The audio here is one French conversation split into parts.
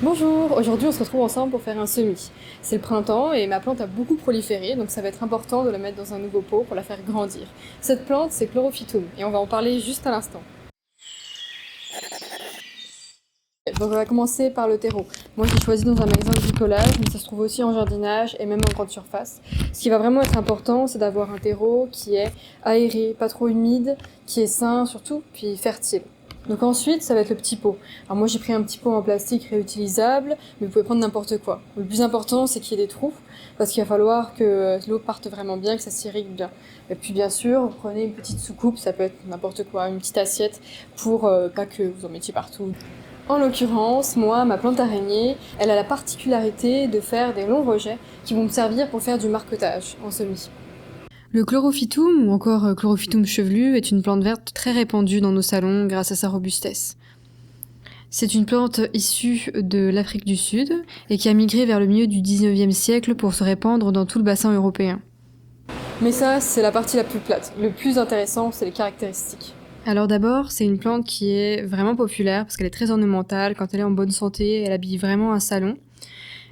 Bonjour, aujourd'hui on se retrouve ensemble pour faire un semis. C'est le printemps et ma plante a beaucoup proliféré, donc ça va être important de la mettre dans un nouveau pot pour la faire grandir. Cette plante, c'est Chlorophytum, et on va en parler juste à l'instant. Donc on va commencer par le terreau. Moi j'ai choisi dans un magasin de bricolage, mais ça se trouve aussi en jardinage et même en grande surface. Ce qui va vraiment être important, c'est d'avoir un terreau qui est aéré, pas trop humide, qui est sain surtout, puis fertile. Donc ensuite, ça va être le petit pot. Alors moi j'ai pris un petit pot en plastique réutilisable, mais vous pouvez prendre n'importe quoi. Le plus important, c'est qu'il y ait des trous, parce qu'il va falloir que l'eau parte vraiment bien, que ça s'irrigue bien. Et puis bien sûr, vous prenez une petite soucoupe, ça peut être n'importe quoi, une petite assiette, pour pas que vous en mettiez partout. En l'occurrence, moi, ma plante araignée, elle a la particularité de faire des longs rejets qui vont me servir pour faire du marquetage en semis. Le chlorophytum, ou encore chlorophytum chevelu, est une plante verte très répandue dans nos salons grâce à sa robustesse. C'est une plante issue de l'Afrique du Sud et qui a migré vers le milieu du 19e siècle pour se répandre dans tout le bassin européen. Mais ça, c'est la partie la plus plate. Le plus intéressant, c'est les caractéristiques. Alors d'abord, c'est une plante qui est vraiment populaire parce qu'elle est très ornementale. Quand elle est en bonne santé, elle habille vraiment un salon.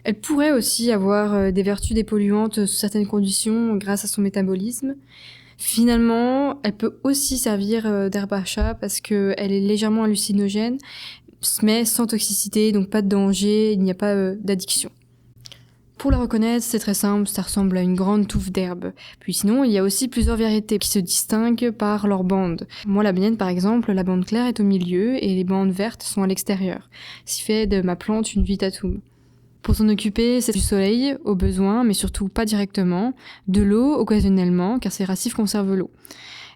Elle pourrait aussi avoir des vertus dépolluantes sous certaines conditions grâce à son métabolisme. Finalement, elle peut aussi servir d'herbe à chat parce qu'elle est légèrement hallucinogène, mais sans toxicité, donc pas de danger, il n'y a pas d'addiction. Pour la reconnaître, c'est très simple, ça ressemble à une grande touffe d'herbe. Puis sinon, il y a aussi plusieurs variétés qui se distinguent par leurs bandes. Moi, la mienne, par exemple, la bande claire est au milieu et les bandes vertes sont à l'extérieur. Ce qui fait de ma plante une vitatum. Pour s'en occuper, c'est du soleil, au besoin, mais surtout pas directement, de l'eau occasionnellement, car ces racines conservent l'eau.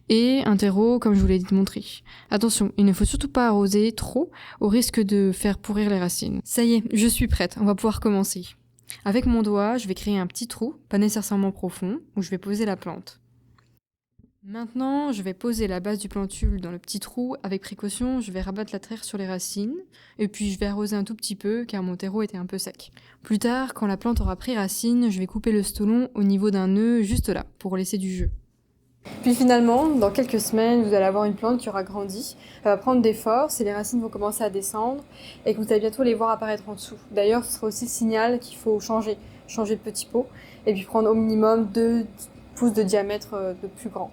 Et un terreau, comme je vous l'ai montré. Attention, il ne faut surtout pas arroser trop, au risque de faire pourrir les racines. Ça y est, je suis prête, on va pouvoir commencer. Avec mon doigt, je vais créer un petit trou, pas nécessairement profond, où je vais poser la plante. Maintenant, je vais poser la base du plantule dans le petit trou. Avec précaution, je vais rabattre la terre sur les racines, et puis je vais arroser un tout petit peu, car mon terreau était un peu sec. Plus tard, quand la plante aura pris racine, je vais couper le stolon au niveau d'un nœud, juste là, pour laisser du jeu. Puis finalement, dans quelques semaines, vous allez avoir une plante qui aura grandi. Elle va prendre des forces et les racines vont commencer à descendre et que vous allez bientôt les voir apparaître en dessous. D'ailleurs, ce sera aussi le signal qu'il faut changer de petit pot et puis prendre au minimum 2 pouces de diamètre de plus grand.